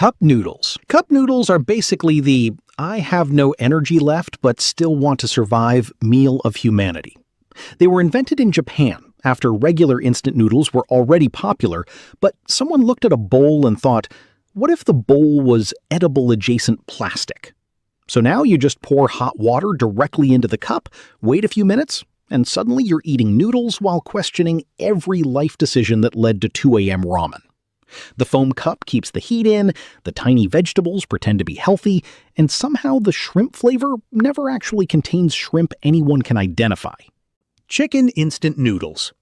Cup noodles. Cup noodles are basically the I have no energy left but still want to survive meal of humanity. They were invented in Japan after regular instant noodles were already popular, but someone looked at a bowl and thought, what if the bowl was edible adjacent plastic? So now you just pour hot water directly into the cup, wait a few minutes, and suddenly you're eating noodles while questioning every life decision that led to 2 a.m. ramen. The foam cup keeps the heat in, the tiny vegetables pretend to be healthy, and somehow the shrimp flavor never actually contains shrimp anyone can identify. Chicken instant noodles.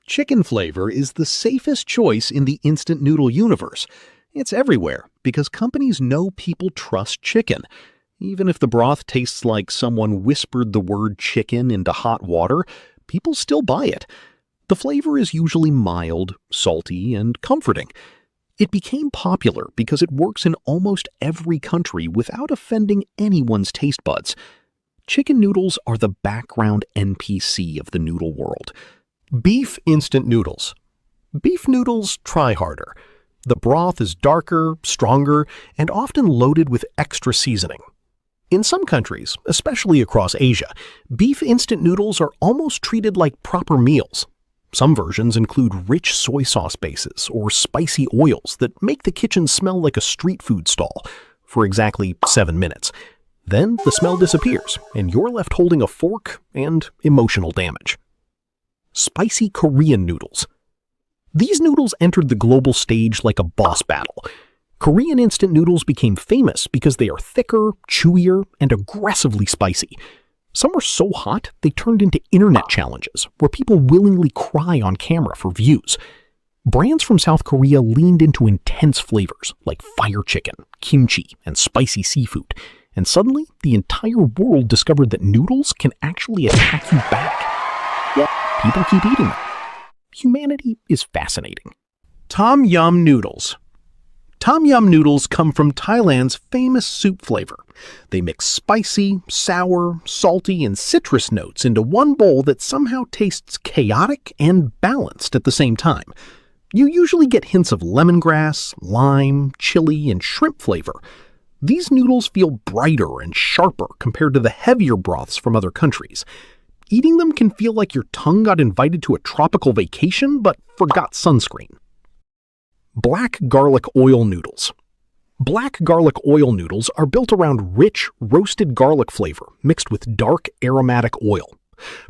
Chicken flavor is the safest choice in the instant noodle universe. It's everywhere because companies know people trust chicken. Even if the broth tastes like someone whispered the word chicken into hot water, people still buy it. The flavor is usually mild, salty, and comforting. It became popular because it works in almost every country without offending anyone's taste buds. Chicken noodles are the background NPC of the noodle world. Beef instant noodles. Beef noodles try harder. The broth is darker, stronger, and often loaded with extra seasoning. In some countries, especially across Asia, beef instant noodles are almost treated like proper meals. Some versions include rich soy sauce bases or spicy oils that make the kitchen smell like a street food stall for exactly 7 minutes. Then the smell disappears, and you're left holding a fork and emotional damage. Spicy Korean noodles. These noodles entered the global stage like a boss battle. Korean instant noodles became famous because they are thicker, chewier, and aggressively spicy. Some were so hot, they turned into internet challenges, where people willingly cry on camera for views. Brands from South Korea leaned into intense flavors, like fire chicken, kimchi, and spicy seafood. And suddenly, the entire world discovered that noodles can actually attack you back. Yet, people keep eating them. Humanity is fascinating. Tom Yum Noodles. Tom Yum noodles come from Thailand's famous soup flavor. They mix spicy, sour, salty, and citrus notes into one bowl that somehow tastes chaotic and balanced at the same time. You usually get hints of lemongrass, lime, chili, and shrimp flavor. These noodles feel brighter and sharper compared to the heavier broths from other countries. Eating them can feel like your tongue got invited to a tropical vacation but forgot sunscreen. Black garlic oil noodles. Black garlic oil noodles are built around rich, roasted garlic flavor mixed with dark, aromatic oil.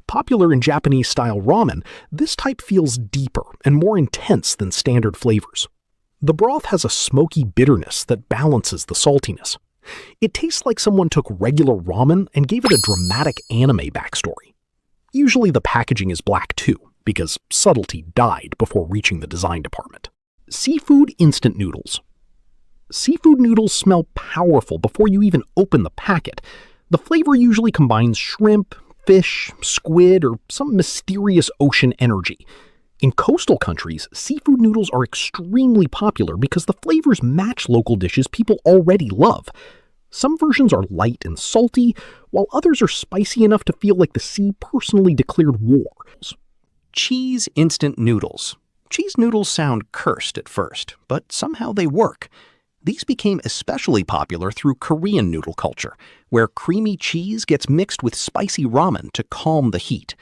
Popular in Japanese-style ramen, this type feels deeper and more intense than standard flavors. The broth has a smoky bitterness that balances the saltiness. It tastes like someone took regular ramen and gave it a dramatic anime backstory. Usually the packaging is black too, because subtlety died before reaching the design department. Seafood instant noodles. Seafood noodles smell powerful before you even open the packet. The flavor usually combines shrimp, fish, squid, or some mysterious ocean energy. In coastal countries, seafood noodles are extremely popular because the flavors match local dishes people already love. Some versions are light and salty, while others are spicy enough to feel like the sea personally declared war. Cheese instant noodles. Cheese noodles sound cursed at first, but somehow they work. These became especially popular through Korean noodle culture, where creamy cheese gets mixed with spicy ramen to calm the heat.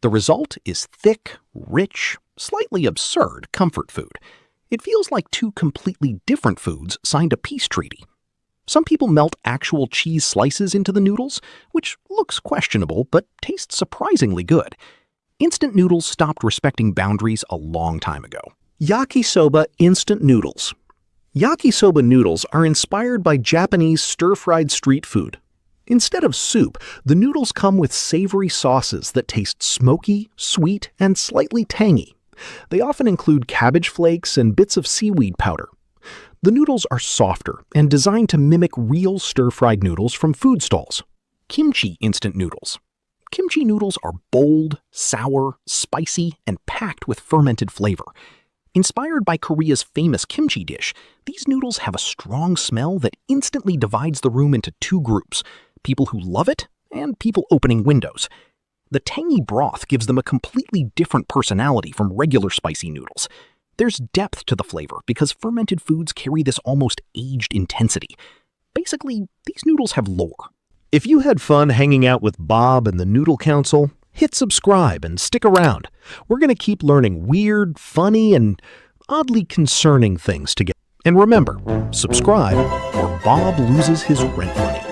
The result is thick, rich, slightly absurd comfort food. It feels like two completely different foods signed a peace treaty. Some people melt actual cheese slices into the noodles, which looks questionable but tastes surprisingly good. Instant noodles stopped respecting boundaries a long time ago. Yakisoba instant noodles. Yakisoba noodles are inspired by Japanese stir-fried street food. Instead of soup, the noodles come with savory sauces that taste smoky, sweet, and slightly tangy. They often include cabbage flakes and bits of seaweed powder. The noodles are softer and designed to mimic real stir-fried noodles from food stalls. Kimchi instant noodles. Kimchi noodles are bold, sour, spicy, and packed with fermented flavor. Inspired by Korea's famous kimchi dish, these noodles have a strong smell that instantly divides the room into two groups, people who love it and people opening windows. The tangy broth gives them a completely different personality from regular spicy noodles. There's depth to the flavor because fermented foods carry this almost aged intensity. Basically, these noodles have lore. If you had fun hanging out with Bob and the Noodle Council, hit subscribe and stick around. We're going to keep learning weird, funny, and oddly concerning things together. And remember, subscribe or Bob loses his rent money.